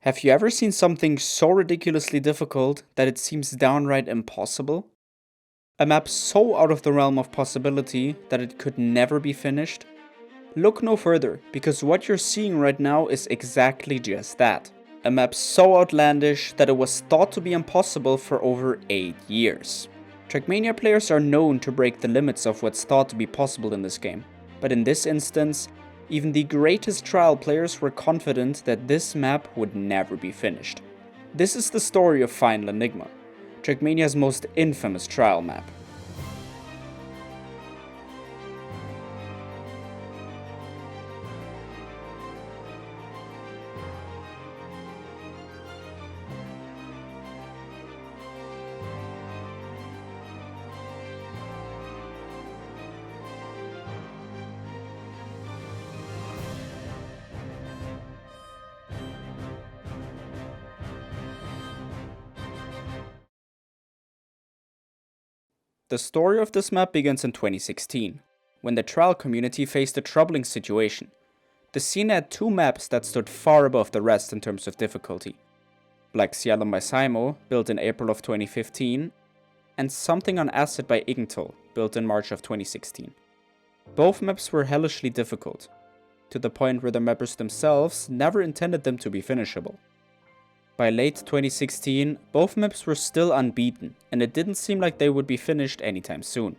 Have you ever seen something so ridiculously difficult that it seems downright impossible? A map so out of the realm of possibility that it could never be finished? Look no further, because what you're seeing right now is exactly just that. A map so outlandish that it was thought to be impossible for over 8 years. Trackmania players are known to break the limits of what's thought to be possible in this game, but in this instance, even the greatest trial players were confident that this map would never be finished. This is the story of Final Enigma, Trackmania's most infamous trial map. The story of this map begins in 2016, when the trial community faced a troubling situation. The scene had two maps that stood far above the rest in terms of difficulty. Black Cielum by Simo, built in April of 2015, and Something on Acid by Ignital, built in March of 2016. Both maps were hellishly difficult, to the point where the mappers themselves never intended them to be finishable. By late 2016, both maps were still unbeaten, and it didn't seem like they would be finished anytime soon.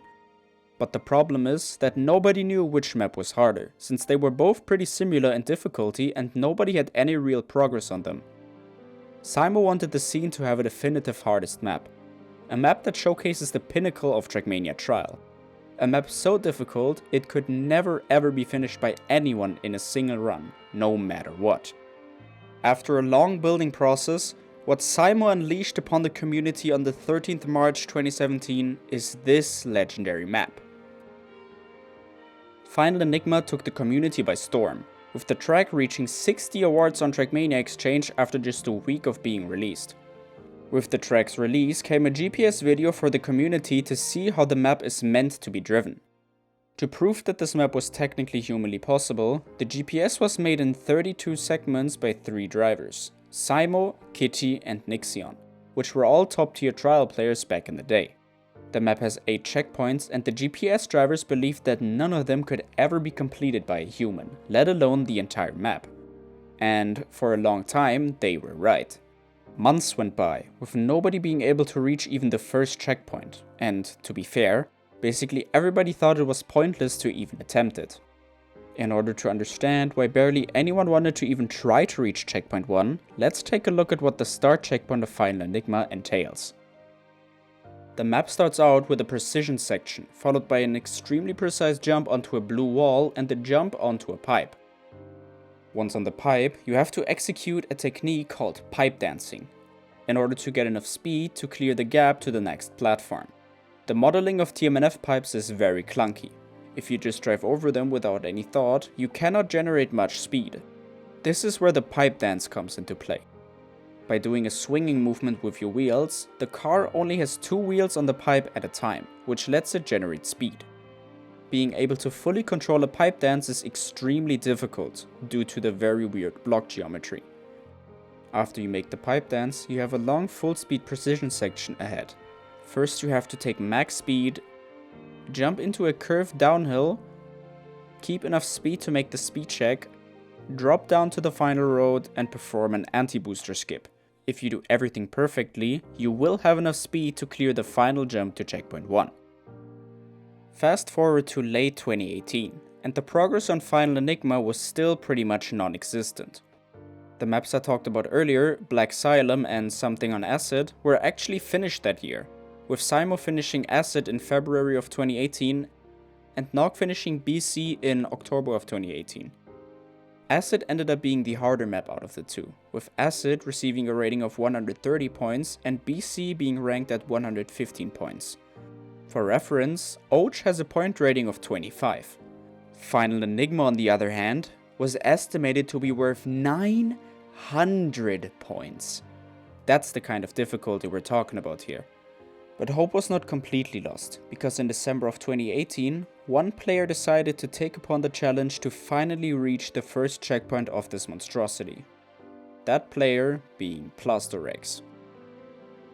But the problem is that nobody knew which map was harder, since they were both pretty similar in difficulty and nobody had any real progress on them. Simo wanted the scene to have a definitive hardest map. A map that showcases the pinnacle of Trackmania Trial. A map so difficult it could never ever be finished by anyone in a single run, no matter what. After a long building process, what Simo unleashed upon the community on the 13th March 2017 is this legendary map. Final Enigma took the community by storm, with the track reaching 60 awards on Trackmania Exchange after just a week of being released. With the track's release came a GPS video for the community to see how the map is meant to be driven. To prove that this map was technically humanly possible, the GPS was made in 32 segments by 3 drivers, Simo, Kitty and Nixion, which were all top tier trial players back in the day. The map has 8 checkpoints and the GPS drivers believed that none of them could ever be completed by a human, let alone the entire map. And for a long time, they were right. Months went by, with nobody being able to reach even the first checkpoint, and to be fair, basically everybody thought it was pointless to even attempt it. In order to understand why barely anyone wanted to even try to reach checkpoint 1, let's take a look at what the start checkpoint of Final Enigma entails. The map starts out with a precision section, followed by an extremely precise jump onto a blue wall and a jump onto a pipe. Once on the pipe, you have to execute a technique called pipe dancing, in order to get enough speed to clear the gap to the next platform. The modeling of TMNF pipes is very clunky. If you just drive over them without any thought, you cannot generate much speed. This is where the pipe dance comes into play. By doing a swinging movement with your wheels, the car only has 2 wheels on the pipe at a time, which lets it generate speed. Being able to fully control a pipe dance is extremely difficult due to the very weird block geometry. After you make the pipe dance, you have a long full speed precision section ahead. First you have to take max speed, jump into a curved downhill, keep enough speed to make the speed check, drop down to the final road and perform an anti-booster skip. If you do everything perfectly, you will have enough speed to clear the final jump to checkpoint 1. Fast forward to late 2018, and the progress on Final Enigma was still pretty much non-existent. The maps I talked about earlier, Black Xylem and Something on Acid, were actually finished that year, with Simo finishing Acid in February of 2018 and Nog finishing BC in October of 2018. Acid ended up being the harder map out of the two, with Acid receiving a rating of 130 points and BC being ranked at 115 points. For reference, Och has a point rating of 25. Final Enigma, on the other hand, was estimated to be worth 900 points. That's the kind of difficulty we're talking about here. But hope was not completely lost, because in December of 2018, one player decided to take upon the challenge to finally reach the first checkpoint of this monstrosity. that player being Plastorex.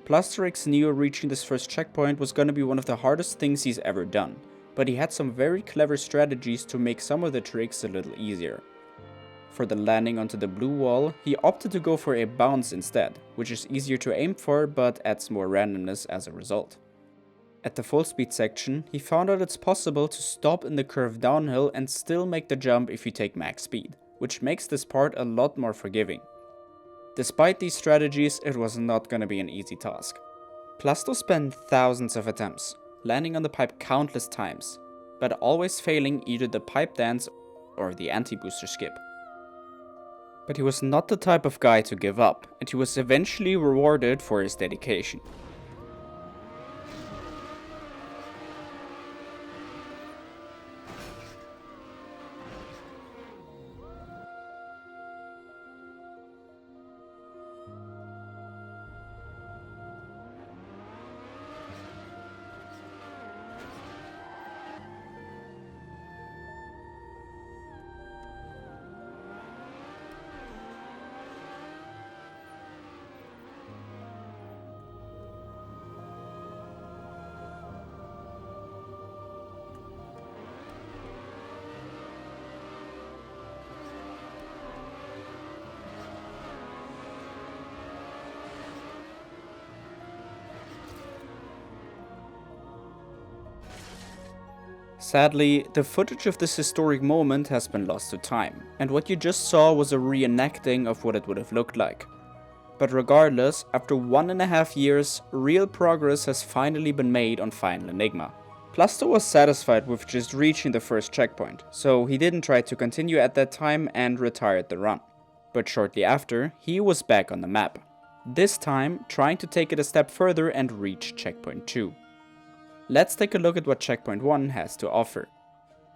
Plastorex knew reaching this first checkpoint was gonna be one of the hardest things he's ever done, but he had some very clever strategies to make some of the tricks a little easier. For the landing onto the blue wall, he opted to go for a bounce instead, which is easier to aim for but adds more randomness as a result. At the full speed section, he found out it's possible to stop in the curve downhill and still make the jump if you take max speed, which makes this part a lot more forgiving. Despite these strategies, it was not gonna be an easy task. Plasto spent thousands of attempts, landing on the pipe countless times, but always failing either the pipe dance or the anti-booster skip. But he was not the type of guy to give up, and he was eventually rewarded for his dedication. Sadly, the footage of this historic moment has been lost to time, and what you just saw was a reenacting of what it would have looked like. But regardless, after 1.5 years, real progress has finally been made on Final Enigma. Plasto was satisfied with just reaching the first checkpoint, so he didn't try to continue at that time and retired the run. But shortly after, he was back on the map. This time, trying to take it a step further and reach checkpoint 2. Let's take a look at what checkpoint 1 has to offer.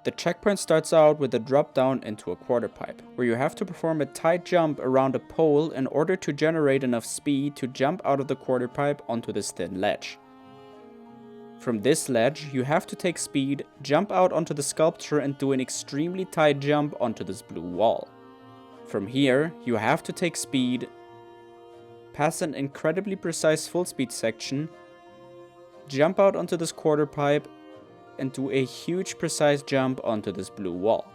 The checkpoint starts out with a drop down into a quarter pipe, where you have to perform a tight jump around a pole in order to generate enough speed to jump out of the quarter pipe onto this thin ledge. From this ledge, you have to take speed, jump out onto the sculpture and do an extremely tight jump onto this blue wall. From here, you have to take speed, pass an incredibly precise full speed section, jump out onto this quarter pipe, and do a huge precise jump onto this blue wall.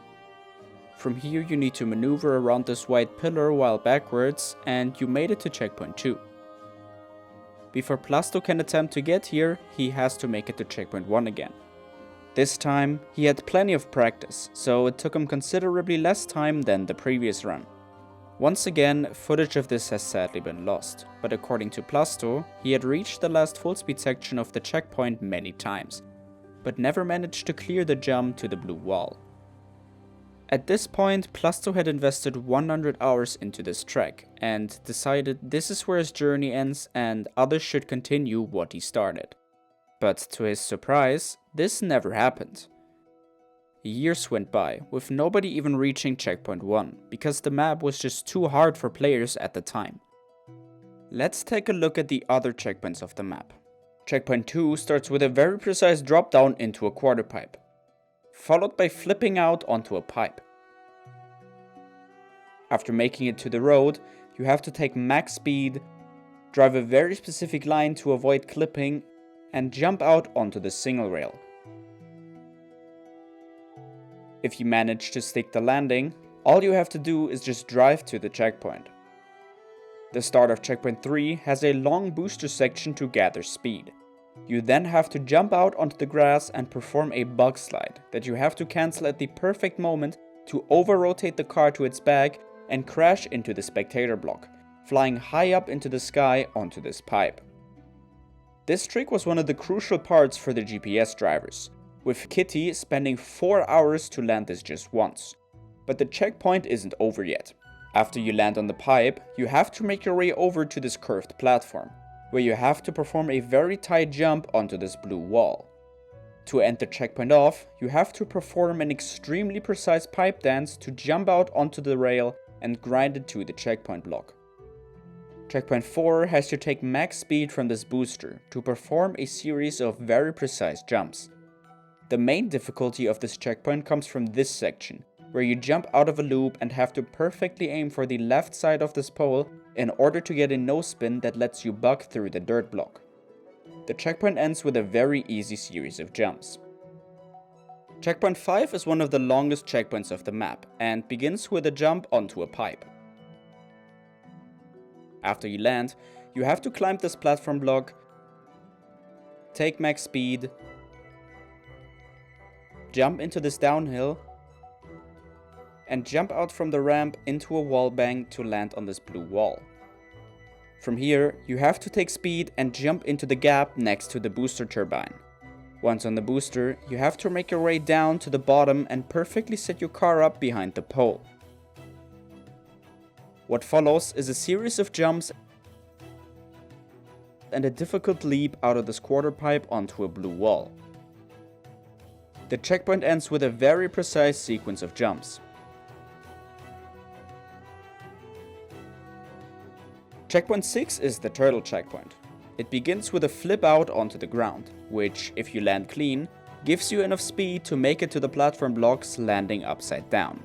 From here you need to maneuver around this white pillar while backwards, and you made it to checkpoint 2. Before Plasto can attempt to get here, he has to make it to checkpoint 1 again. This time, he had plenty of practice, so it took him considerably less time than the previous run. Once again, footage of this has sadly been lost, but according to Plasto, he had reached the last full speed section of the checkpoint many times, but never managed to clear the jump to the blue wall. At this point, Plasto had invested 100 hours into this track, and decided this is where his journey ends and others should continue what he started. But to his surprise, this never happened. Years went by, with nobody even reaching checkpoint 1, because the map was just too hard for players at the time. Let's take a look at the other checkpoints of the map. Checkpoint 2 starts with a very precise drop down into a quarter pipe, followed by flipping out onto a pipe. After making it to the road, you have to take max speed, drive a very specific line to avoid clipping, and jump out onto the single rail. If you manage to stick the landing, all you have to do is just drive to the checkpoint. The start of checkpoint 3 has a long booster section to gather speed. You then have to jump out onto the grass and perform a bug slide that you have to cancel at the perfect moment to over-rotate the car to its back and crash into the spectator block, flying high up into the sky onto this pipe. This trick was one of the crucial parts for the GPS drivers, with Kitty spending 4 hours to land this just once. But the checkpoint isn't over yet. After you land on the pipe, you have to make your way over to this curved platform, where you have to perform a very tight jump onto this blue wall. To end the checkpoint off, you have to perform an extremely precise pipe dance to jump out onto the rail and grind it to the checkpoint block. Checkpoint 4 has to take max speed from this booster to perform a series of very precise jumps. The main difficulty of this checkpoint comes from this section, where you jump out of a loop and have to perfectly aim for the left side of this pole in order to get a no-spin that lets you bug through the dirt block. The checkpoint ends with a very easy series of jumps. Checkpoint 5 is one of the longest checkpoints of the map and begins with a jump onto a pipe. After you land, you have to climb this platform block, take max speed, jump into this downhill, and jump out from the ramp into a wall bang to land on this blue wall. From here, you have to take speed and jump into the gap next to the booster turbine. Once on the booster, you have to make your way down to the bottom and perfectly set your car up behind the pole. What follows is a series of jumps and a difficult leap out of this quarter pipe onto a blue wall. The checkpoint ends with a very precise sequence of jumps. Checkpoint 6 is the turtle checkpoint. It begins with a flip out onto the ground, which, if you land clean, gives you enough speed to make it to the platform blocks landing upside down.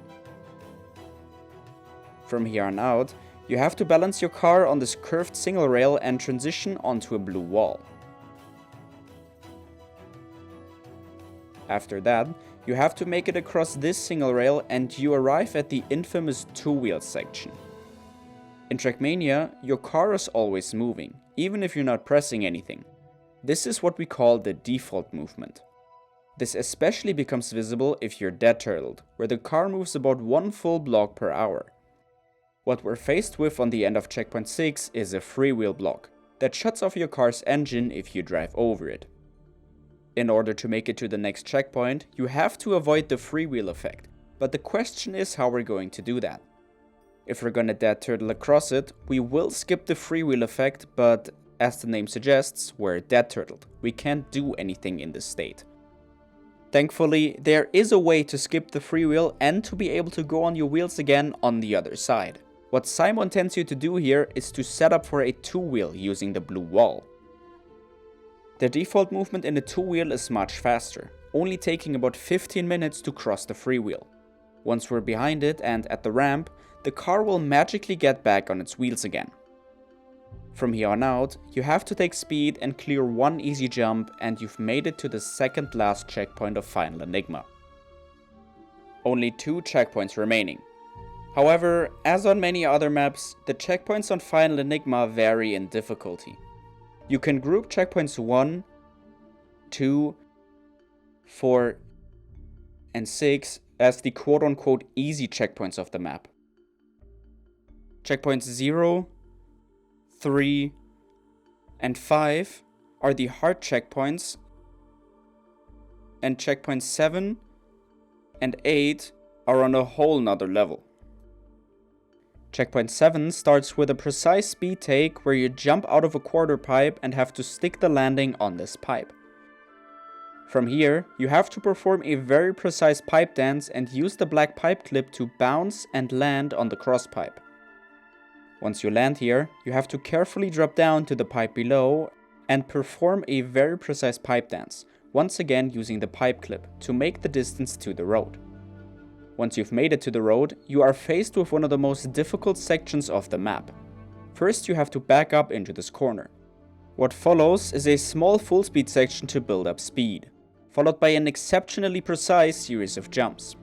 From here on out, you have to balance your car on this curved single rail and transition onto a blue wall. After that, you have to make it across this single rail and you arrive at the infamous two-wheel section. In Trackmania, your car is always moving, even if you're not pressing anything. This is what we call the default movement. This especially becomes visible if you're dead turtled, where the car moves about 1 full block per hour. What we're faced with on the end of checkpoint 6 is a freewheel block that shuts off your car's engine if you drive over it. In order to make it to the next checkpoint, you have to avoid the freewheel effect, but the question is how we're going to do that. If we're gonna dead turtle across it, we will skip the freewheel effect, but as the name suggests, we're dead turtled. We can't do anything in this state. Thankfully, there is a way to skip the freewheel and to be able to go on your wheels again on the other side. What Simon tells you to do here is to set up for a two-wheel using the blue wall. The default movement in the two-wheel is much faster, only taking about 15 minutes to cross the freewheel. Once we're behind it and at the ramp, the car will magically get back on its wheels again. From here on out, you have to take speed and clear one easy jump and you've made it to the second last checkpoint of Final Enigma. Only 2 checkpoints remaining. However, as on many other maps, the checkpoints on Final Enigma vary in difficulty. You can group checkpoints 1, 2, 4, and 6 as the quote-unquote easy checkpoints of the map. Checkpoints 0, 3, and 5 are the hard checkpoints, and checkpoints 7 and 8 are on a whole nother level. Checkpoint 7 starts with a precise speed take where you jump out of a quarter pipe and have to stick the landing on this pipe. From here, you have to perform a very precise pipe dance and use the black pipe clip to bounce and land on the cross pipe. Once you land here, you have to carefully drop down to the pipe below and perform a very precise pipe dance, once again using the pipe clip to make the distance to the road. Once you've made it to the road, you are faced with one of the most difficult sections of the map. First, you have to back up into this corner. What follows is a small full speed section to build up speed, followed by an exceptionally precise series of jumps,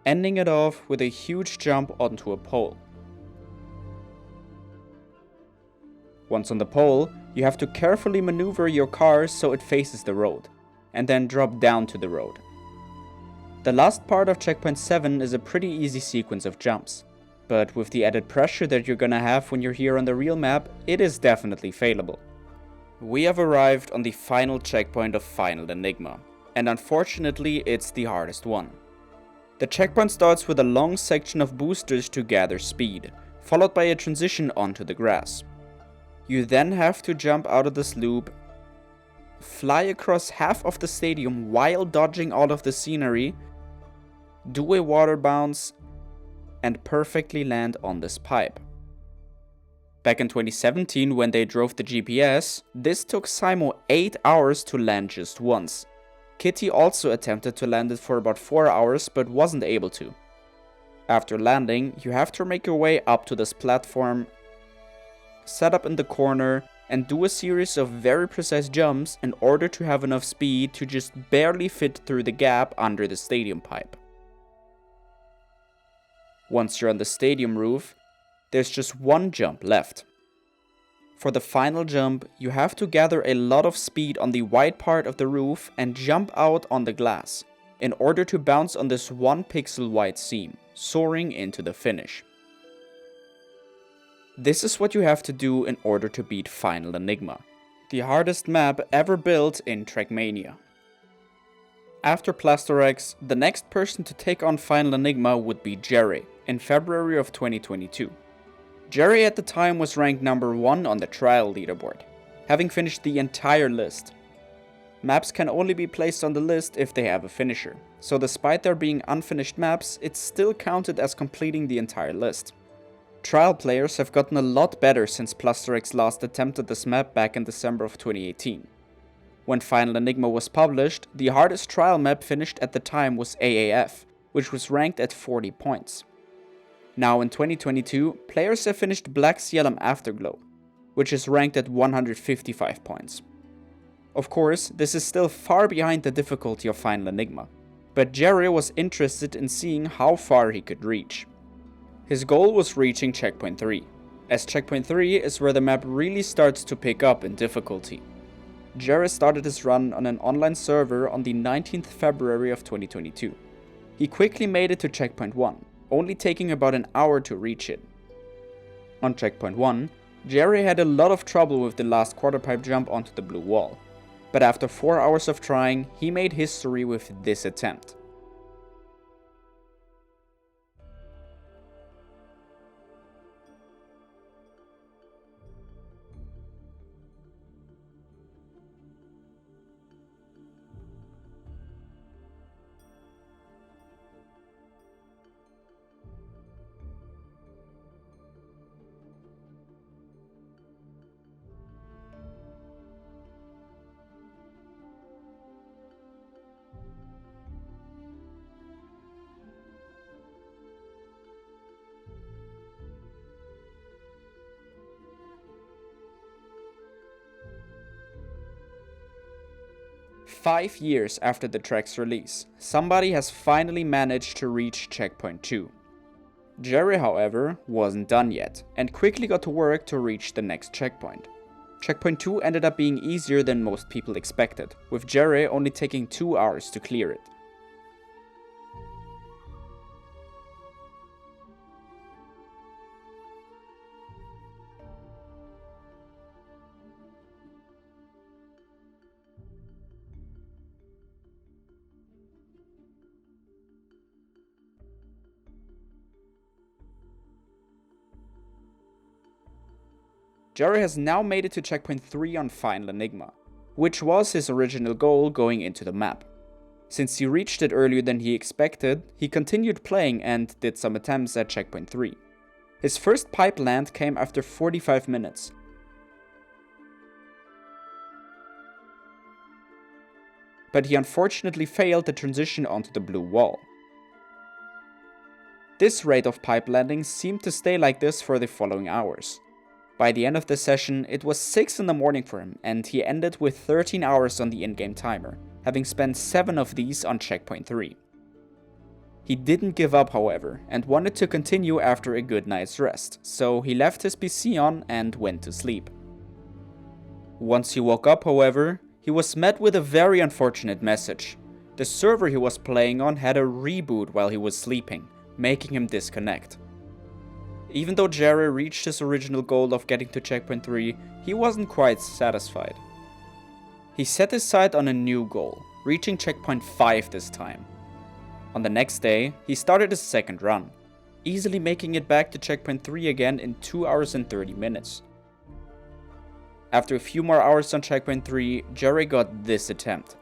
ending it off with a huge jump onto a pole. Once on the pole, you have to carefully maneuver your car so it faces the road, and then drop down to the road. The last part of checkpoint 7 is a pretty easy sequence of jumps, but with the added pressure that you're gonna have when you're here on the real map, it is definitely failable. We have arrived on the final checkpoint of Final Enigma, and unfortunately it's the hardest one. The checkpoint starts with a long section of boosters to gather speed, followed by a transition onto the grass. You then have to jump out of this loop, fly across half of the stadium while dodging all of the scenery, do a water bounce, and perfectly land on this pipe. Back in 2017, when they drove the GPS, this took Simo 8 hours to land just once. Kitty also attempted to land it for about 4 hours but wasn't able to. After landing, you have to make your way up to this platform, set up in the corner, and do a series of very precise jumps in order to have enough speed to just barely fit through the gap under the stadium pipe. Once you're on the stadium roof, there's just one jump left. For the final jump, you have to gather a lot of speed on the white part of the roof and jump out on the glass, in order to bounce on this 1 pixel wide seam, soaring into the finish. This is what you have to do in order to beat Final Enigma, the hardest map ever built in Trackmania. After Plasterex, the next person to take on Final Enigma would be Jerry, in February of 2022. Jerry at the time was ranked number 1 on the trial leaderboard, having finished the entire list. Maps can only be placed on the list if they have a finisher, so despite there being unfinished maps, it's still counted as completing the entire list. Trial players have gotten a lot better since Plasterex last attempted this map back in December of 2018. When Final Enigma was published, the hardest trial map finished at the time was AAF, which was ranked at 40 points. Now in 2022, players have finished Black Cielum Afterglow, which is ranked at 155 points. Of course, this is still far behind the difficulty of Final Enigma, but Jerry was interested in seeing how far he could reach. His goal was reaching Checkpoint 3, as Checkpoint 3 is where the map really starts to pick up in difficulty. Jerry started his run on an online server on the 19th February of 2022. He quickly made it to Checkpoint 1, only taking about an hour to reach it. On Checkpoint 1, Jerry had a lot of trouble with the last quarterpipe jump onto the blue wall, but after 4 hours of trying, he made history with this attempt. Five years after the track's release, somebody has finally managed to reach Checkpoint 2. Jerry, however, wasn't done yet, and quickly got to work to reach the next checkpoint. Checkpoint 2 ended up being easier than most people expected, with Jerry only taking 2 hours to clear it. Jerry has now made it to Checkpoint 3 on Final Enigma, which was his original goal going into the map. Since he reached it earlier than he expected, he continued playing and did some attempts at Checkpoint 3. His first pipe land came after 45 minutes. But he unfortunately failed the transition onto the blue wall. This rate of pipe landings seemed to stay like this for the following hours. By the end of the session, it was 6 in the morning for him, and he ended with 13 hours on the in-game timer, having spent 7 of these on Checkpoint 3. He didn't give up, however, and wanted to continue after a good night's rest, so he left his PC on and went to sleep. Once he woke up, however, he was met with a very unfortunate message. The server he was playing on had a reboot while he was sleeping, making him disconnect. Even though Jerry reached his original goal of getting to Checkpoint 3, he wasn't quite satisfied. He set his sight on a new goal, reaching Checkpoint 5 this time. On the next day, he started his second run, easily making it back to Checkpoint 3 again in 2 hours and 30 minutes. After a few more hours on Checkpoint 3, Jerry got this attempt.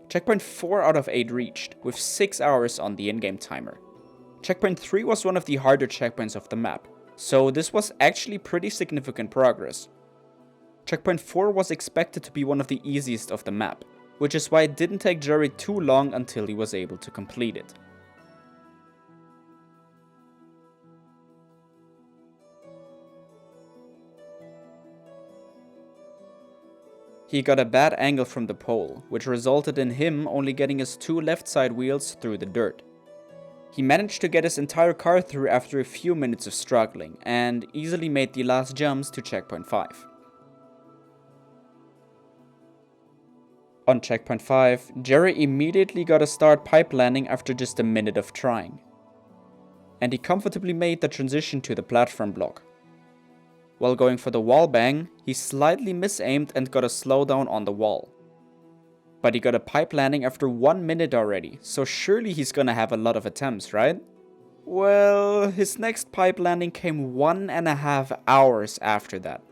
Checkpoint 4 out of 8 reached, with 6 hours on the in-game timer. Checkpoint 3 was one of the harder checkpoints of the map, so this was actually pretty significant progress. Checkpoint 4 was expected to be one of the easiest of the map, which is why it didn't take Jerry too long until he was able to complete it. He got a bad angle from the pole, which resulted in him only getting his 2 left side wheels through the dirt. He managed to get his entire car through after a few minutes of struggling, and easily made the last jumps to checkpoint 5. On checkpoint 5, Jerry immediately got a start pipe landing after just a minute of trying. And he comfortably made the transition to the platform block. While going for the wall bang, he slightly misaimed and got a slowdown on the wall. But he got a pipe landing after 1 minute already, so surely he's gonna have a lot of attempts, right? Well, his next pipe landing came 1.5 hours after that.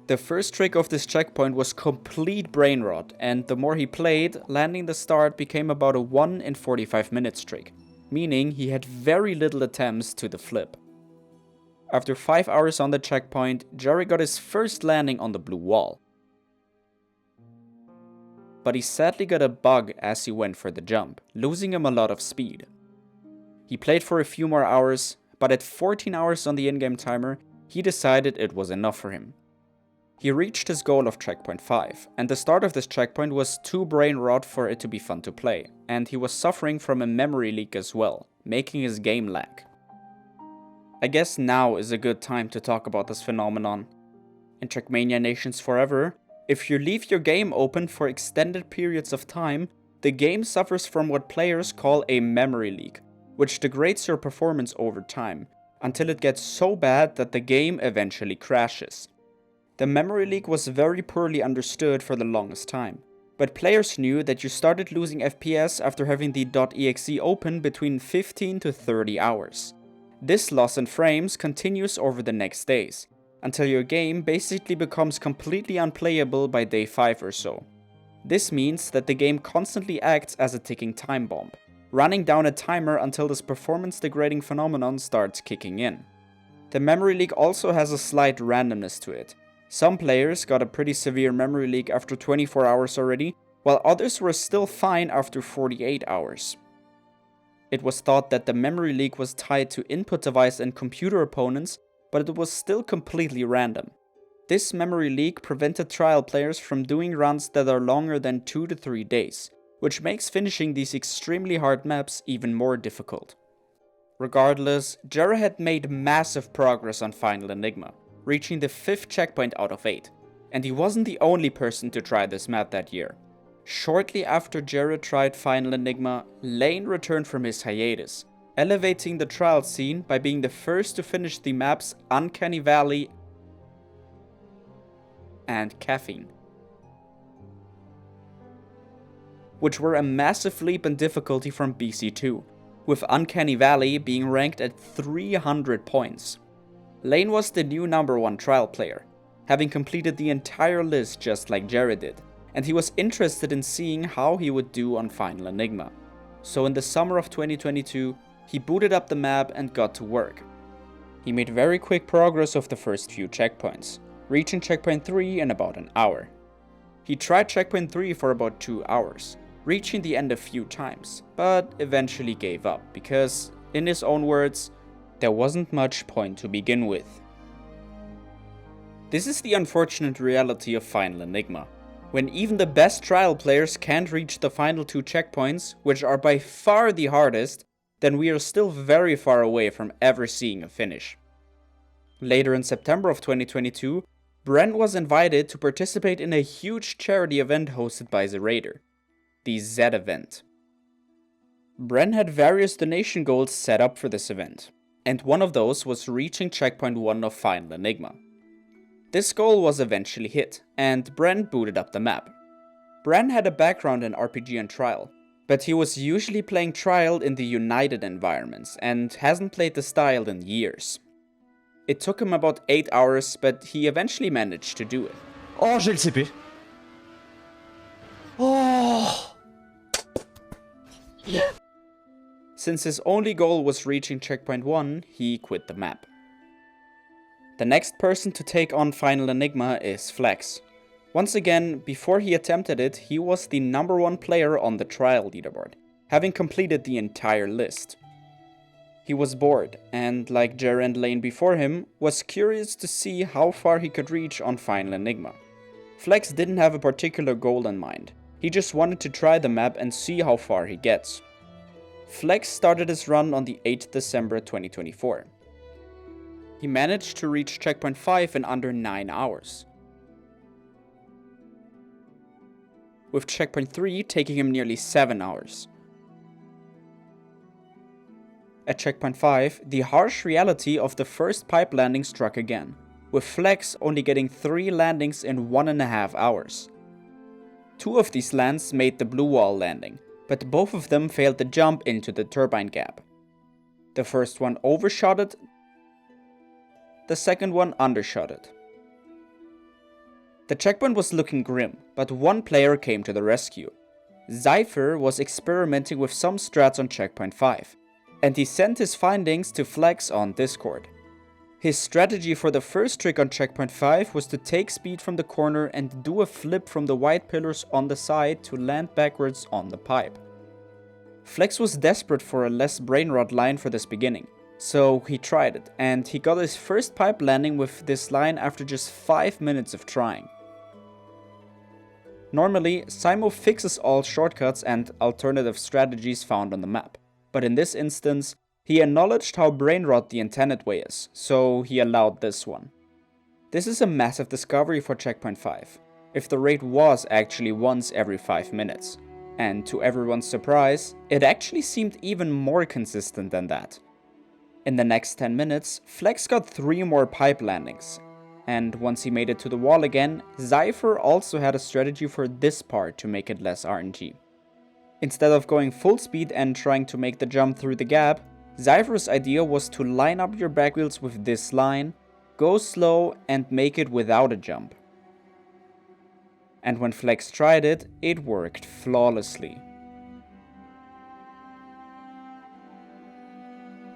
The first trick of this checkpoint was complete brain rot, and the more he played, landing the start became about a 1 in 45 minutes trick, meaning he had very little attempts to the flip. After 5 hours on the checkpoint, Jerry got his first landing on the blue wall. But he sadly got a bug as he went for the jump, losing him a lot of speed. He played for a few more hours, but at 14 hours on the in-game timer, he decided it was enough for him. He reached his goal of checkpoint 5, and the start of this checkpoint was too brain rot for it to be fun to play, and he was suffering from a memory leak as well, making his game lag. I guess now is a good time to talk about this phenomenon. In Trackmania Nations Forever, if you leave your game open for extended periods of time, the game suffers from what players call a memory leak, which degrades your performance over time, until it gets so bad that the game eventually crashes. The memory leak was very poorly understood for the longest time, but players knew that you started losing FPS after having the .exe open between 15 to 30 hours. This loss in frames continues over the next days, until your game basically becomes completely unplayable by day 5 or so. This means that the game constantly acts as a ticking time bomb, running down a timer until this performance degrading phenomenon starts kicking in. The memory leak also has a slight randomness to it. Some players got a pretty severe memory leak after 24 hours already, while others were still fine after 48 hours. It was thought that the memory leak was tied to input device and computer opponents, but it was still completely random. This memory leak prevented trial players from doing runs that are longer than 2 to 3 days, which makes finishing these extremely hard maps even more difficult. Regardless, Jerry had made massive progress on Final Enigma, reaching the 5th checkpoint out of 8, and he wasn't the only person to try this map that year. Shortly after Jared tried Final Enigma, Lane returned from his hiatus, elevating the trial scene by being the first to finish the maps Uncanny Valley and Caffeine, which were a massive leap in difficulty from BC2, with Uncanny Valley being ranked at 300 points. Lane was the new #1 trial player, having completed the entire list just like Jared did, and he was interested in seeing how he would do on Final Enigma. So in the summer of 2022, he booted up the map and got to work. He made very quick progress of the first few checkpoints, reaching checkpoint 3 in about an hour. He tried checkpoint 3 for about 2 hours, reaching the end a few times, but eventually gave up because, in his own words, there wasn't much point to begin with. This is the unfortunate reality of Final Enigma. When even the best trial players can't reach the final 2 checkpoints, which are by far the hardest, then we are still very far away from ever seeing a finish. Later in September of 2022, Bren was invited to participate in a huge charity event hosted by the Raider, the Z event. Bren had various donation goals set up for this event, and one of those was reaching checkpoint 1 of Final Enigma. This goal was eventually hit, and Bren booted up the map. Bren had a background in RPG and Trial, but he was usually playing Trial in the United environments and hasn't played the style in years. It took him about 8 hours, but he eventually managed to do it. Oh, j'ai le CP. Oh. Since his only goal was reaching checkpoint 1, he quit the map. The next person to take on Final Enigma is Flex. Once again, before he attempted it, he was the #1 player on the trial leaderboard, having completed the entire list. He was bored, and like Jer and Lane before him, was curious to see how far he could reach on Final Enigma. Flex didn't have a particular goal in mind, he just wanted to try the map and see how far he gets. Flex started his run on the 8th December 2024. He managed to reach checkpoint 5 in under 9 hours, with checkpoint 3 taking him nearly 7 hours. At checkpoint 5, the harsh reality of the first pipe landing struck again, with Flex only getting 3 landings in 1.5 hours. 2 of these lands made the blue wall landing, but both of them failed the jump into the turbine gap. The first one overshotted, the second one undershotted. The checkpoint was looking grim, but one player came to the rescue. Cypher was experimenting with some strats on checkpoint 5, and he sent his findings to Flex on Discord. His strategy for the first trick on checkpoint 5 was to take speed from the corner and do a flip from the white pillars on the side to land backwards on the pipe. Flex was desperate for a less brainrot line for this beginning, so he tried it, and he got his first pipe landing with this line after just 5 minutes of trying. Normally, Simo fixes all shortcuts and alternative strategies found on the map, but in this instance, he acknowledged how brainrot the intended way is, so he allowed this one. This is a massive discovery for checkpoint 5, if the rate was actually once every 5 minutes. And to everyone's surprise, it actually seemed even more consistent than that. In the next 10 minutes, Flex got 3 more pipe landings, and once he made it to the wall again, Cypher also had a strategy for this part to make it less RNG. Instead of going full speed and trying to make the jump through the gap, Cypher's idea was to line up your back wheels with this line, go slow and make it without a jump. And when Flex tried it, it worked flawlessly.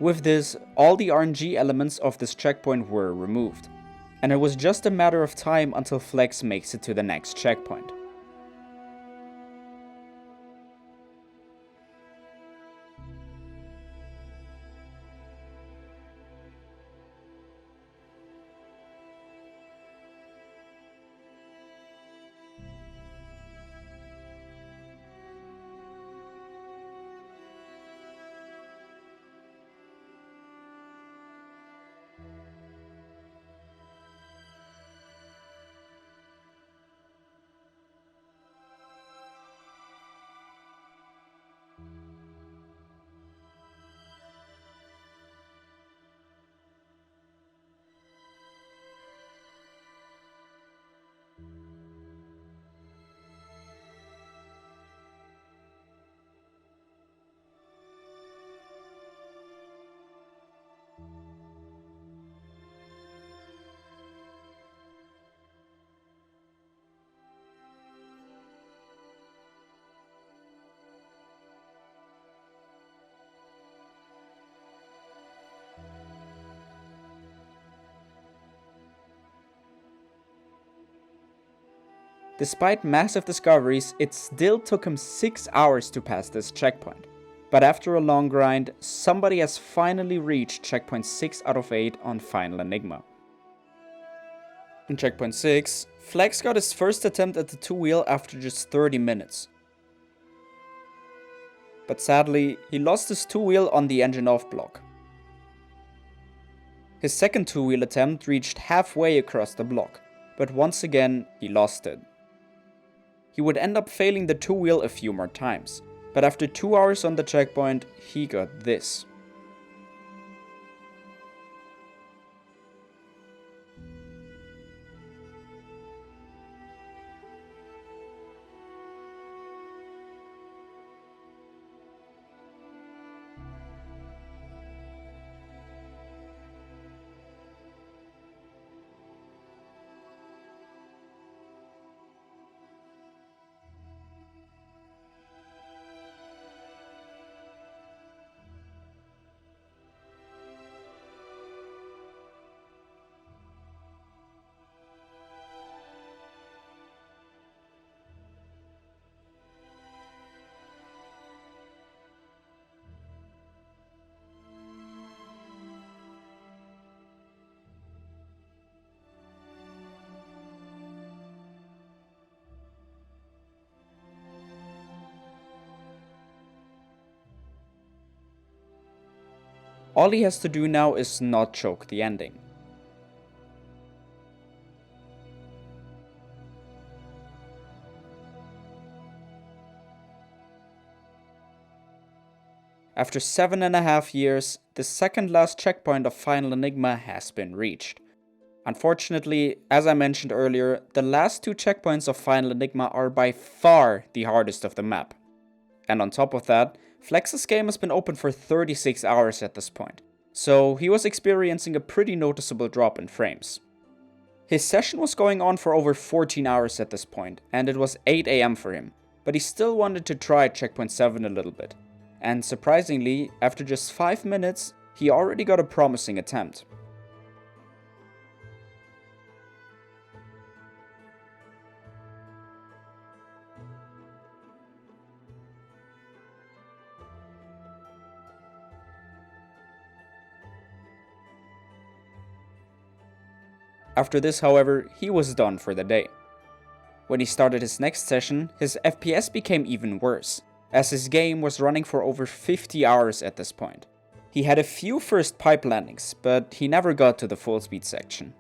With this, all the RNG elements of this checkpoint were removed, and it was just a matter of time until Flex makes it to the next checkpoint. Despite massive discoveries, it still took him 6 hours to pass this checkpoint. But after a long grind, somebody has finally reached checkpoint 6 out of 8 on Final Enigma. In checkpoint 6, Flex got his first attempt at the 2-wheel after just 30 minutes. But sadly, he lost his 2-wheel on the engine off block. His second 2-wheel attempt reached halfway across the block, but once again, he lost it. He would end up failing the 2-wheel a few more times, but after 2 hours on the checkpoint, he got this. All he has to do now is not choke the ending. After 7.5 years, the second last checkpoint of Final Enigma has been reached. Unfortunately, as I mentioned earlier, the last 2 checkpoints of Final Enigma are by far the hardest of the map. And on top of that, Flex's game has been open for 36 hours at this point, so he was experiencing a pretty noticeable drop in frames. His session was going on for over 14 hours at this point, and it was 8 AM for him, but he still wanted to try checkpoint 7 a little bit. And surprisingly, after just 5 minutes, he already got a promising attempt. After this, however, he was done for the day. When he started his next session, his FPS became even worse, as his game was running for over 50 hours at this point. He had a few first pipe landings, but he never got to the full speed section.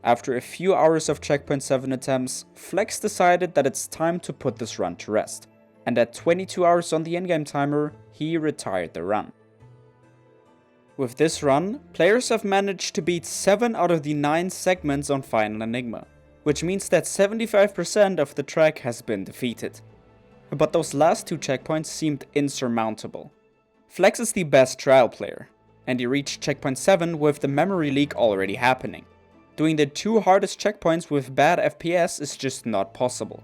After a few hours of checkpoint 7 attempts, Flex decided that it's time to put this run to rest, and at 22 hours on the in-game timer, he retired the run. With this run, players have managed to beat 7 out of the 9 segments on Final Enigma, which means that 75% of the track has been defeated. But those last 2 checkpoints seemed insurmountable. Flex is the best trial player, and he reached checkpoint 7 with the memory leak already happening. Doing the 2 hardest checkpoints with bad FPS is just not possible.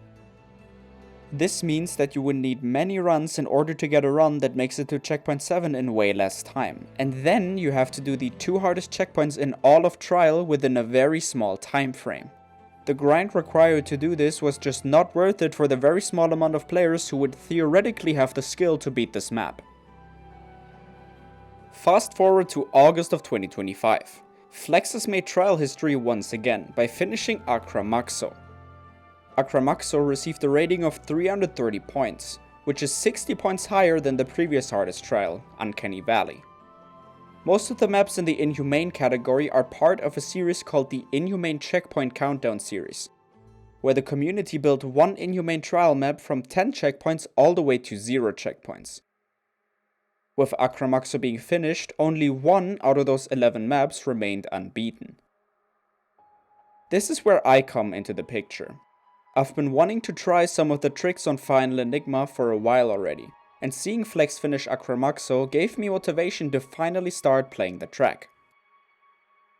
This means that you would need many runs in order to get a run that makes it to checkpoint 7 in way less time, and then you have to do the 2 hardest checkpoints in all of trial within a very small time frame. The grind required to do this was just not worth it for the very small amount of players who would theoretically have the skill to beat this map. Fast forward to August of 2025. Flex has made trial history once again by finishing Akramaxo. Akramaxo received a rating of 330 points, which is 60 points higher than the previous hardest trial, Uncanny Valley. Most of the maps in the Inhumane category are part of a series called the Inhumane Checkpoint Countdown series, where the community built one Inhumane trial map from 10 checkpoints all the way to 0 checkpoints. With Akramaxo being finished, only 1 out of those 11 maps remained unbeaten. This is where I come into the picture. I've been wanting to try some of the tricks on Final Enigma for a while already, and seeing Flex finish Akramaxo gave me motivation to finally start playing the track.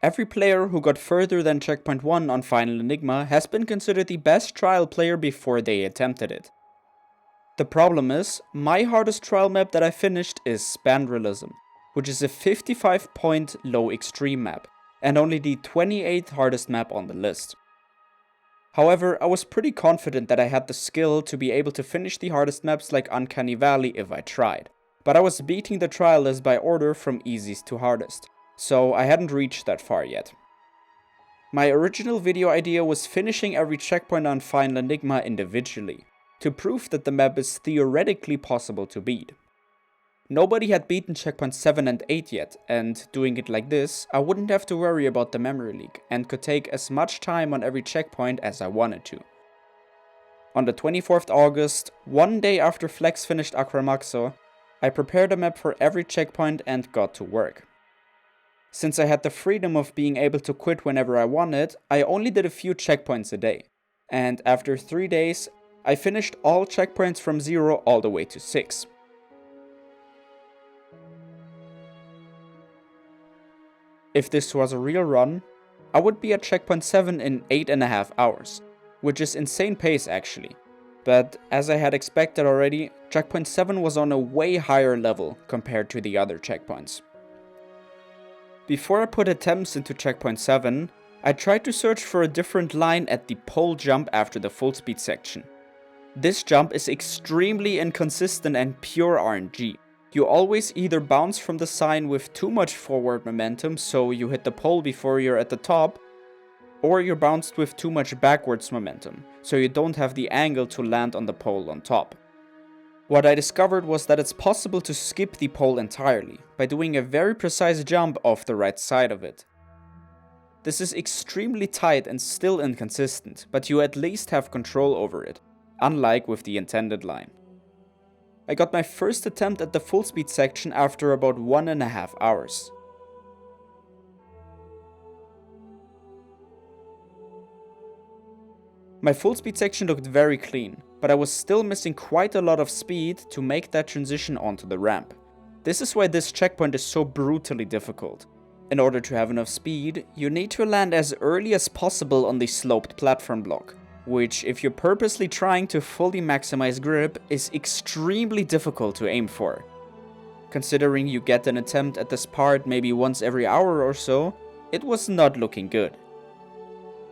Every player who got further than checkpoint 1 on Final Enigma has been considered the best trial player before they attempted it. The problem is, my hardest trial map that I finished is Spandrealism, which is a 55 point low extreme map, and only the 28th hardest map on the list. However, I was pretty confident that I had the skill to be able to finish the hardest maps like Uncanny Valley if I tried, but I was beating the trial list by order from easiest to hardest, so I hadn't reached that far yet. My original video idea was finishing every checkpoint on Final Enigma individually, to prove that the map is theoretically possible to beat. Nobody had beaten checkpoints 7 and 8 yet, and doing it like this, I wouldn't have to worry about the memory leak, and could take as much time on every checkpoint as I wanted to. On the 24th August, one day after Flex finished Akramaxo, I prepared a map for every checkpoint and got to work. Since I had the freedom of being able to quit whenever I wanted, I only did a few checkpoints a day, and after 3 days, I finished all checkpoints from 0 all the way to 6. If this was a real run, I would be at checkpoint 7 in 8.5 hours, which is insane pace actually. But as I had expected already, checkpoint 7 was on a way higher level compared to the other checkpoints. Before I put attempts into checkpoint 7, I tried to search for a different line at the pole jump after the full speed section. This jump is extremely inconsistent and pure RNG. You always either bounce from the sign with too much forward momentum, so you hit the pole before you're at the top, or you're bounced with too much backwards momentum, so you don't have the angle to land on the pole on top. What I discovered was that it's possible to skip the pole entirely by doing a very precise jump off the right side of it. This is extremely tight and still inconsistent, but you at least have control over it, unlike with the intended line. I got my first attempt at the full speed section after about 1.5 hours. My full speed section looked very clean, but I was still missing quite a lot of speed to make that transition onto the ramp. This is why this checkpoint is so brutally difficult. In order to have enough speed, you need to land as early as possible on the sloped platform block, which, if you're purposely trying to fully maximize grip, is extremely difficult to aim for. Considering you get an attempt at this part maybe once every hour or so, it was not looking good.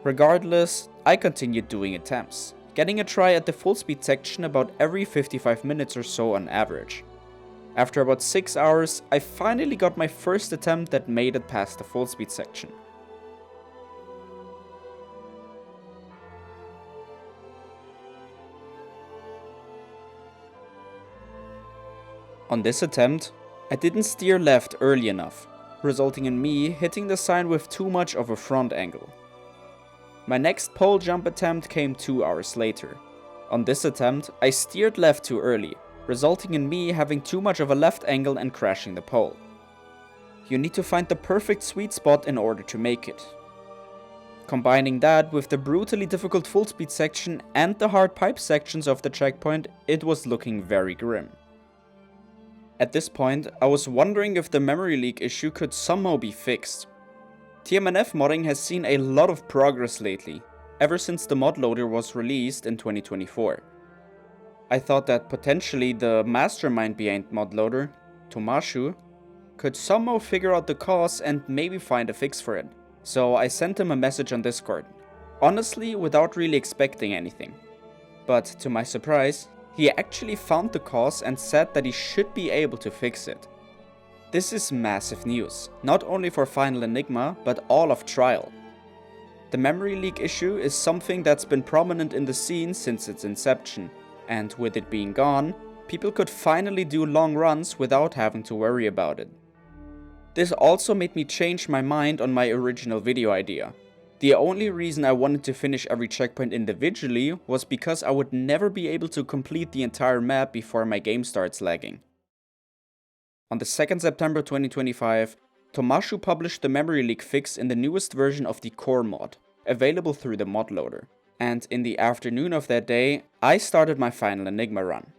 Regardless, I continued doing attempts, getting a try at the full speed section about every 55 minutes or so on average. After about 6 hours, I finally got my first attempt that made it past the full speed section. On this attempt, I didn't steer left early enough, resulting in me hitting the sign with too much of a front angle. My next pole jump attempt came 2 hours later. On this attempt, I steered left too early, resulting in me having too much of a left angle and crashing the pole. You need to find the perfect sweet spot in order to make it. Combining that with the brutally difficult full speed section and the hard pipe sections of the checkpoint, it was looking very grim. At this point, I was wondering if the memory leak issue could somehow be fixed. TMNF modding has seen a lot of progress lately, ever since the mod loader was released in 2024. I thought that potentially the mastermind behind mod loader, Tomashu, could somehow figure out the cause and maybe find a fix for it, so I sent him a message on Discord, honestly without really expecting anything. But to my surprise, he actually found the cause and said that he should be able to fix it. This is massive news, not only for Final Enigma, but all of Trial. The memory leak issue is something that's been prominent in the scene since its inception, and with it being gone, people could finally do long runs without having to worry about it. This also made me change my mind on my original video idea. The only reason I wanted to finish every checkpoint individually was because I would never be able to complete the entire map before my game starts lagging. On the 2nd September 2025, Tomashu published the memory leak fix in the newest version of the core mod, available through the mod loader. And in the afternoon of that day, I started my Final Enigma run.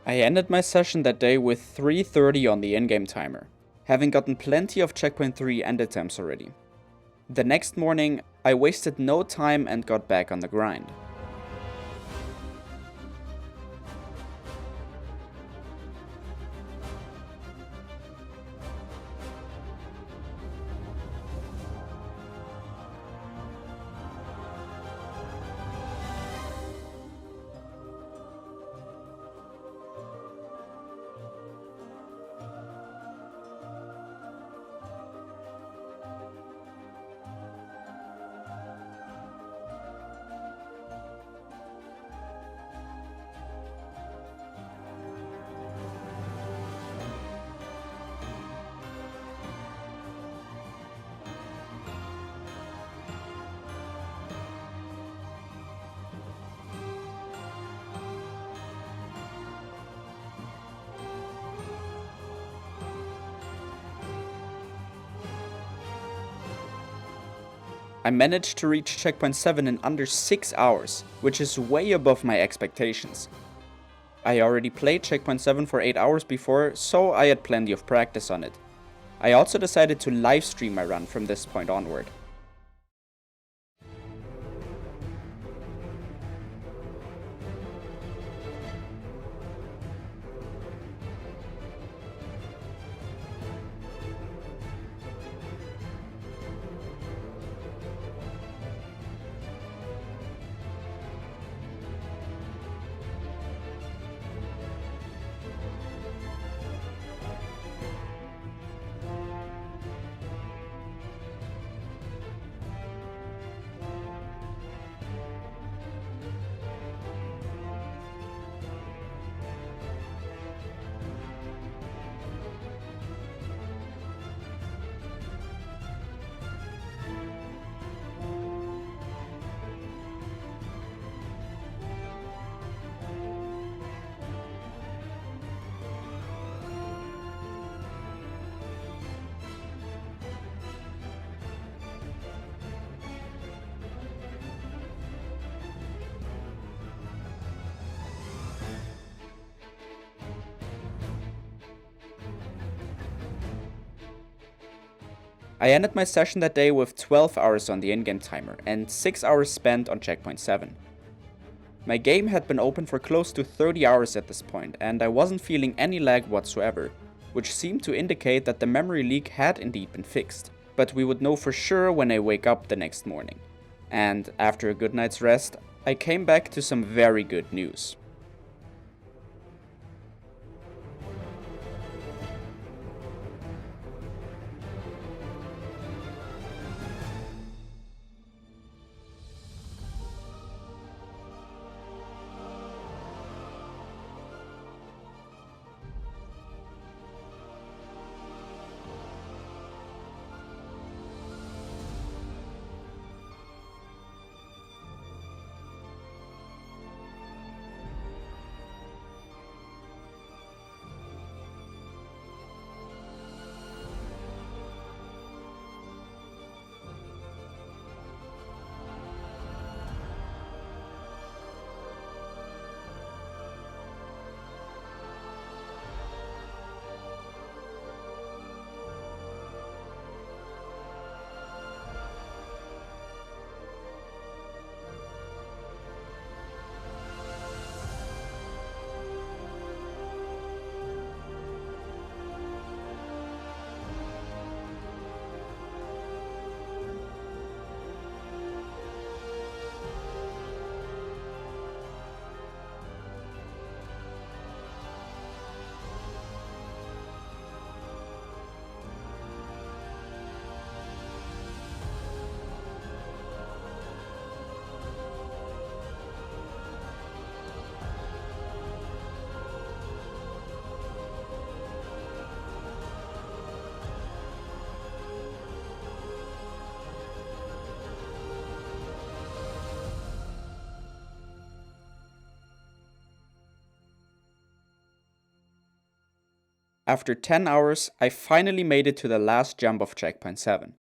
I ended my session that day with 3:30 on the in-game timer, having gotten plenty of checkpoint 3 end attempts already. The next morning, I wasted no time and got back on the grind. I managed to reach checkpoint 7 in under 6 hours, which is way above my expectations. I already played checkpoint 7 for 8 hours before, so I had plenty of practice on it. I also decided to livestream my run from this point onward. I ended my session that day with 12 hours on the in-game timer and 6 hours spent on checkpoint 7. My game had been open for close to 30 hours at this point, and I wasn't feeling any lag whatsoever, which seemed to indicate that the memory leak had indeed been fixed. But we would know for sure when I wake up the next morning. And after a good night's rest, I came back to some very good news. After 10 hours, I finally made it to the last jump of checkpoint 7.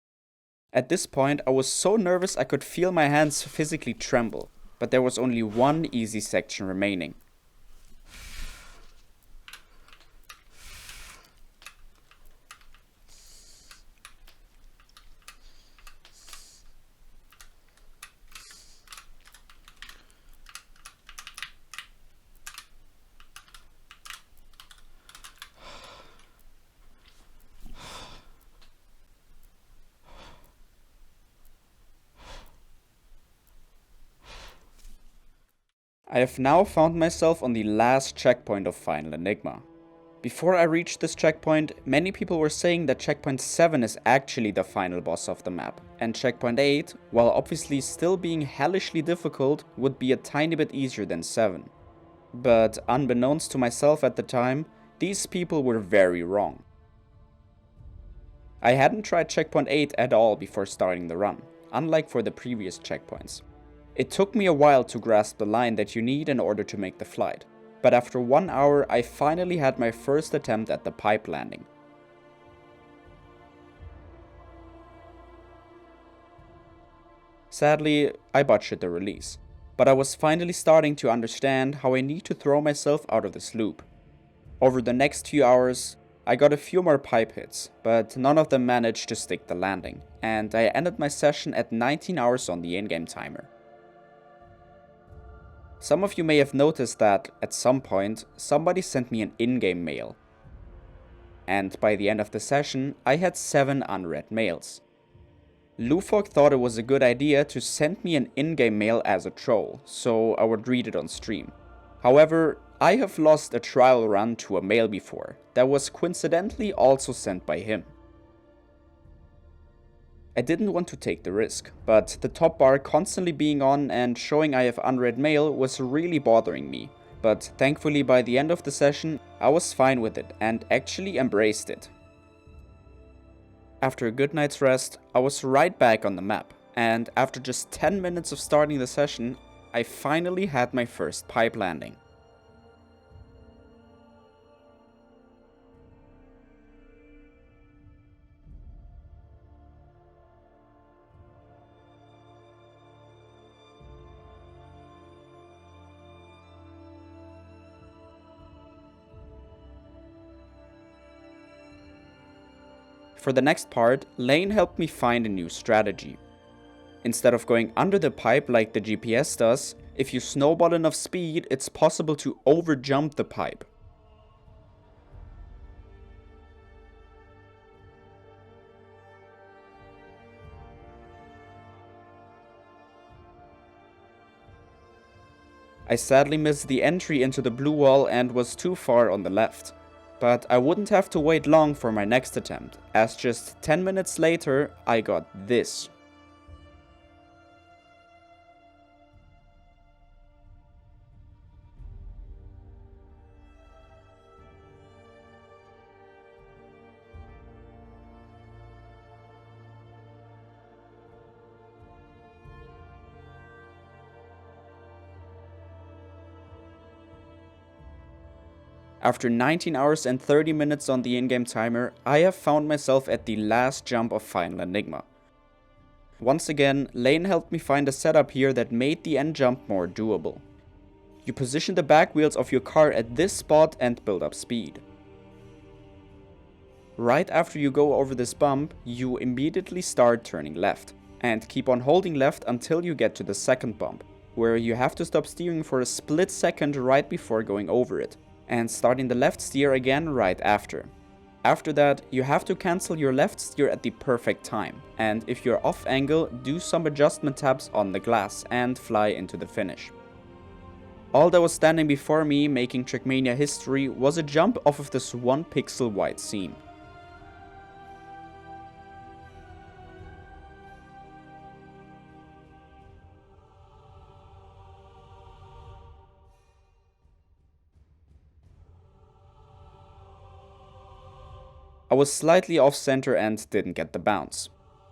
At this point, I was so nervous I could feel my hands physically tremble, but there was only one easy section remaining. I have now found myself on the last checkpoint of Final Enigma. Before I reached this checkpoint, many people were saying that checkpoint 7 is actually the final boss of the map, and checkpoint 8, while obviously still being hellishly difficult, would be a tiny bit easier than 7. But unbeknownst to myself at the time, these people were very wrong. I hadn't tried checkpoint 8 at all before starting the run, unlike for the previous checkpoints. It took me a while to grasp the line that you need in order to make the flight, but after 1 hour I finally had my first attempt at the pipe landing. Sadly, I botched the release, but I was finally starting to understand how I need to throw myself out of this loop. Over the next few hours, I got a few more pipe hits, but none of them managed to stick the landing, and I ended my session at 19 hours on the in-game timer. Some of you may have noticed that, at some point, somebody sent me an in-game mail. And by the end of the session, I had 7 unread mails. Loupphok thought it was a good idea to send me an in-game mail as a troll, so I would read it on stream. However, I have lost a trial run to a mail before, that was coincidentally also sent by him. I didn't want to take the risk, but the top bar constantly being on and showing I have unread mail was really bothering me, but thankfully by the end of the session I was fine with it and actually embraced it. After a good night's rest, I was right back on the map, and after just 10 minutes of starting the session, I finally had my first pipe landing. For the next part, Lane helped me find a new strategy. Instead of going under the pipe like the GPS does, if you snowball enough speed, it's possible to overjump the pipe. I sadly missed the entry into the blue wall and was too far on the left. But I wouldn't have to wait long for my next attempt, as just 10 minutes later I got this. After 19 hours and 30 minutes on the in-game timer, I have found myself at the last jump of Final Enigma. Once again, Lane helped me find a setup here that made the end jump more doable. You position the back wheels of your car at this spot and build up speed. Right after you go over this bump, you immediately start turning left, and keep on holding left until you get to the second bump, where you have to stop steering for a split second right before going over it, and starting the left steer again right after. After that, you have to cancel your left steer at the perfect time, and if you're off angle, do some adjustment taps on the glass and fly into the finish. All that was standing before me making Trackmania history was a jump off of this 1 pixel wide seam. I was slightly off center and didn't get the bounce.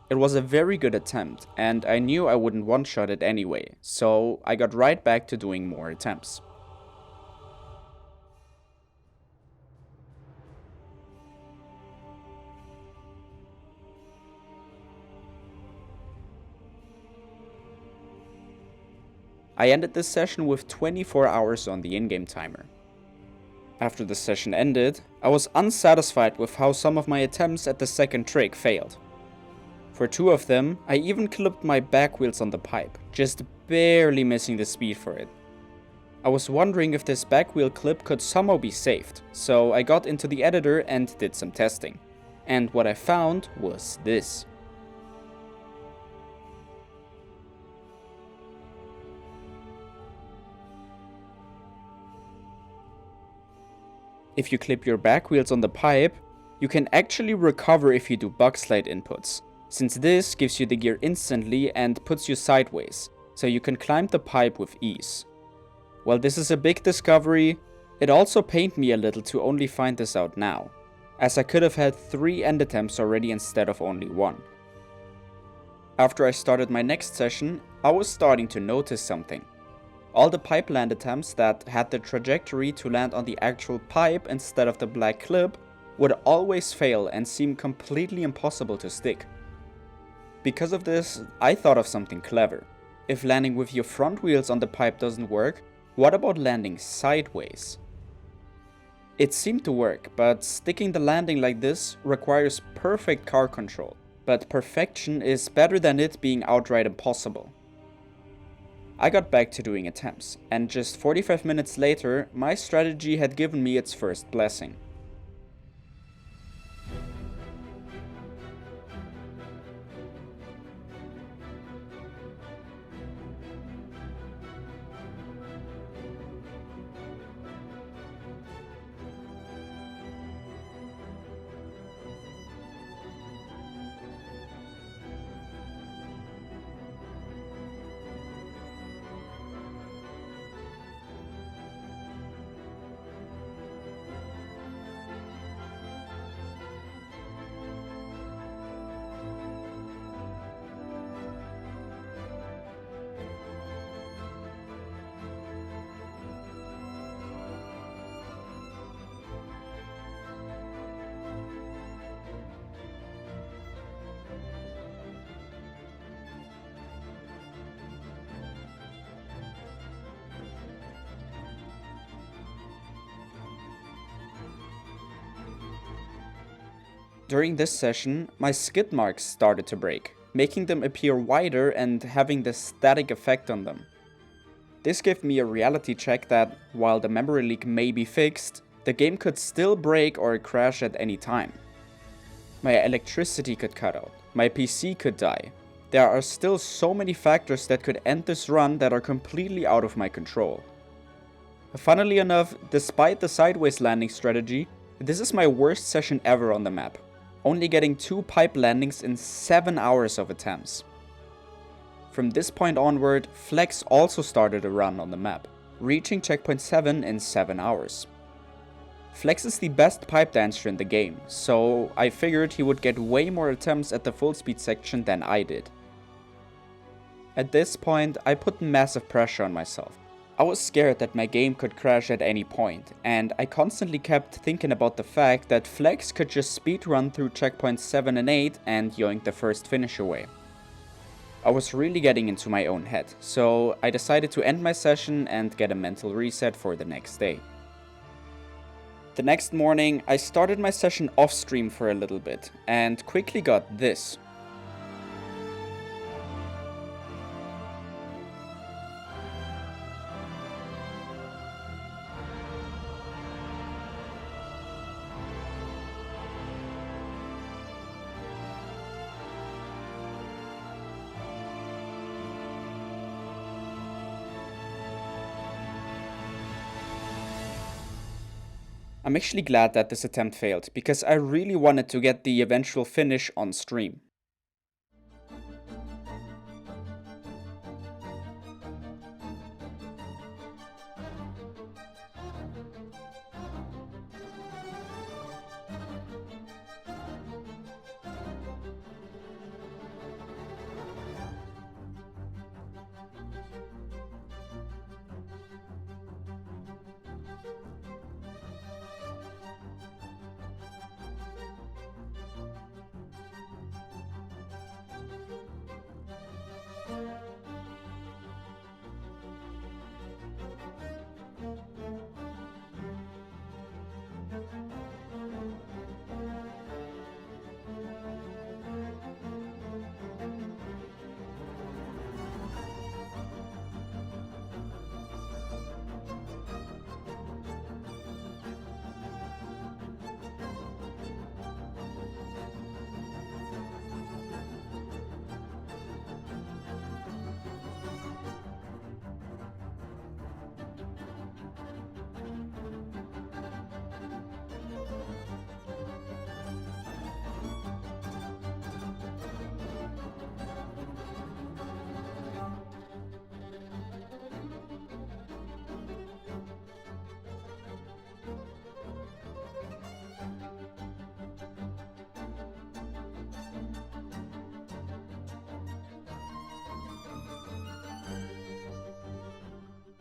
It was a very good attempt, and I knew I wouldn't one-shot it anyway, so I got right back to doing more attempts. I ended this session with 24 hours on the in-game timer. After the session ended, I was unsatisfied with how some of my attempts at the second trick failed. For 2 of them, I even clipped my back wheels on the pipe, just barely missing the speed for it. I was wondering if this back wheel clip could somehow be saved, so I got into the editor and did some testing. And what I found was this. If you clip your back wheels on the pipe, you can actually recover if you do bug slide inputs, since this gives you the gear instantly and puts you sideways, so you can climb the pipe with ease. While this is a big discovery, it also pained me a little to only find this out now, as I could have had 3 end attempts already instead of only 1. After I started my next session, I was starting to notice something. All the pipe land attempts that had the trajectory to land on the actual pipe instead of the black clip would always fail and seem completely impossible to stick. Because of this, I thought of something clever. If landing with your front wheels on the pipe doesn't work, what about landing sideways? It seemed to work, but sticking the landing like this requires perfect car control, but perfection is better than it being outright impossible. I got back to doing attempts, and just 45 minutes later, my strategy had given me its first blessing. During this session, my skid marks started to break, making them appear wider and having this static effect on them. This gave me a reality check that, while the memory leak may be fixed, the game could still break or crash at any time. My electricity could cut out, my PC could die. There are still so many factors that could end this run that are completely out of my control. Funnily enough, despite the sideways landing strategy, this is my worst session ever on the map, only getting 2 pipe landings in 7 hours of attempts. From this point onward, Flex also started a run on the map, reaching checkpoint 7 in 7 hours. Flex is the best pipe dancer in the game, so I figured he would get way more attempts at the full speed section than I did. At this point, I put massive pressure on myself. I was scared that my game could crash at any point, and I constantly kept thinking about the fact that Flex could just speedrun through checkpoints 7 and 8 and yoink the first finish away. I was really getting into my own head, so I decided to end my session and get a mental reset for the next day. The next morning, I started my session off stream for a little bit, and quickly got this. I'm actually glad that this attempt failed, because I really wanted to get the eventual finish on stream.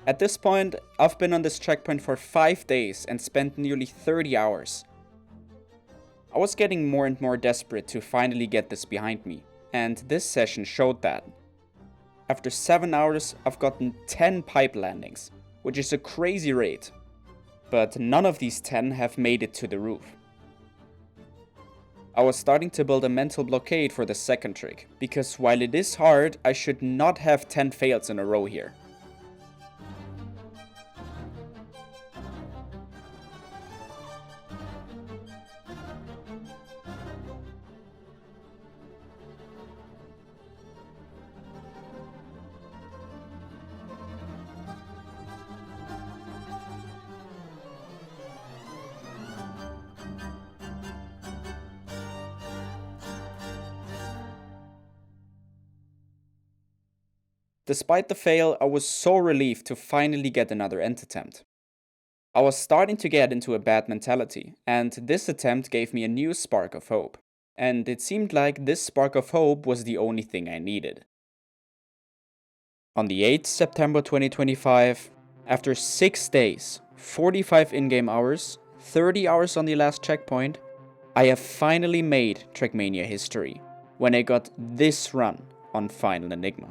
At this point, I've been on this checkpoint for 5 days and spent nearly 30 hours. I was getting more and more desperate to finally get this behind me, and this session showed that. After 7 hours, I've gotten 10 pipe landings, which is a crazy rate, but none of these 10 have made it to the roof. I was starting to build a mental blockade for the second trick, because while it is hard, I should not have 10 fails in a row here. Despite the fail, I was so relieved to finally get another end attempt. I was starting to get into a bad mentality, and this attempt gave me a new spark of hope. And it seemed like this spark of hope was the only thing I needed. On the 8th September 2025, after 6 days, 45 in-game hours, 30 hours on the last checkpoint, I have finally made Trackmania history, when I got this run on Final Enigma.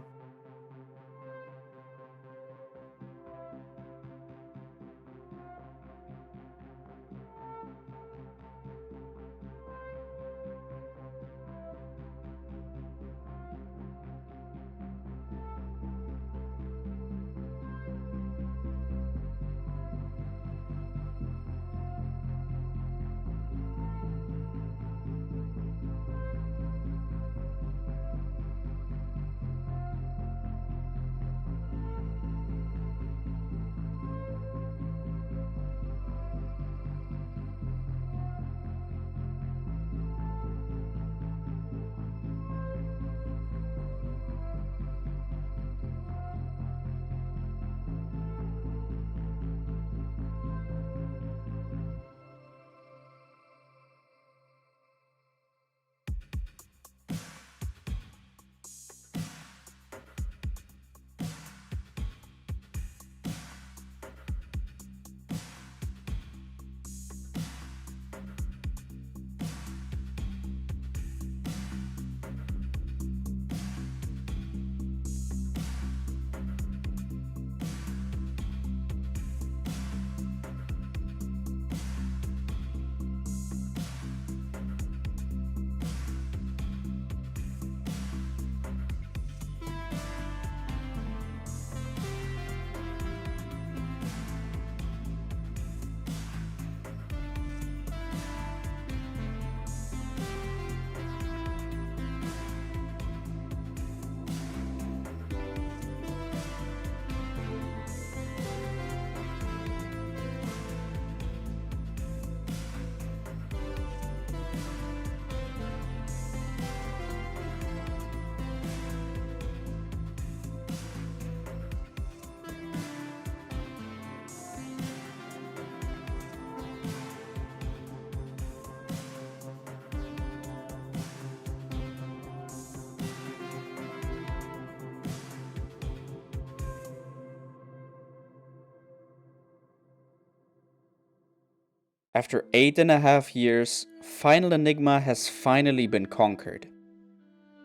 After 8.5 years, Final Enigma has finally been conquered.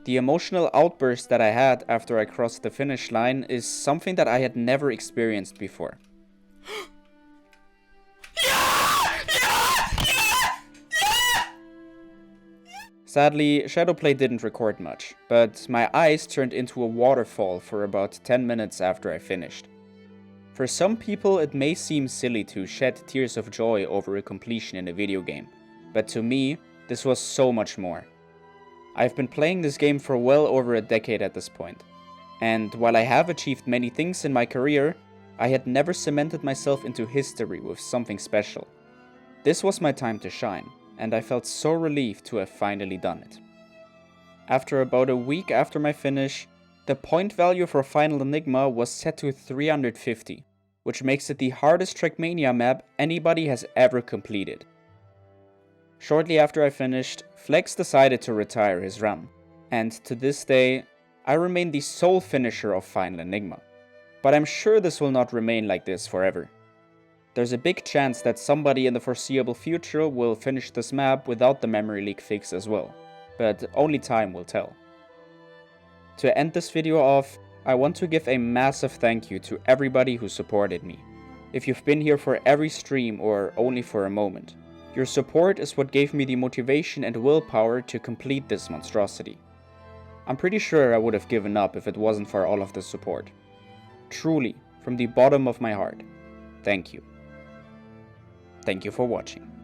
The emotional outburst that I had after I crossed the finish line is something that I had never experienced before. Sadly, Shadowplay didn't record much, but my eyes turned into a waterfall for about 10 minutes after I finished. For some people, it may seem silly to shed tears of joy over a completion in a video game, but to me, this was so much more. I've been playing this game for well over a decade at this point, and while I have achieved many things in my career, I had never cemented myself into history with something special. This was my time to shine, and I felt so relieved to have finally done it. After about a week after my finish, the point value for Final Enigma was set to 350, which makes it the hardest Trackmania map anybody has ever completed. Shortly after I finished, Flex decided to retire his run, and to this day, I remain the sole finisher of Final Enigma. But I'm sure this will not remain like this forever. There's a big chance that somebody in the foreseeable future will finish this map without the memory leak fix as well, but only time will tell. To end this video off, I want to give a massive thank you to everybody who supported me. If you've been here for every stream or only for a moment, your support is what gave me the motivation and willpower to complete this monstrosity. I'm pretty sure I would have given up if it wasn't for all of the support. Truly, from the bottom of my heart, thank you. Thank you for watching.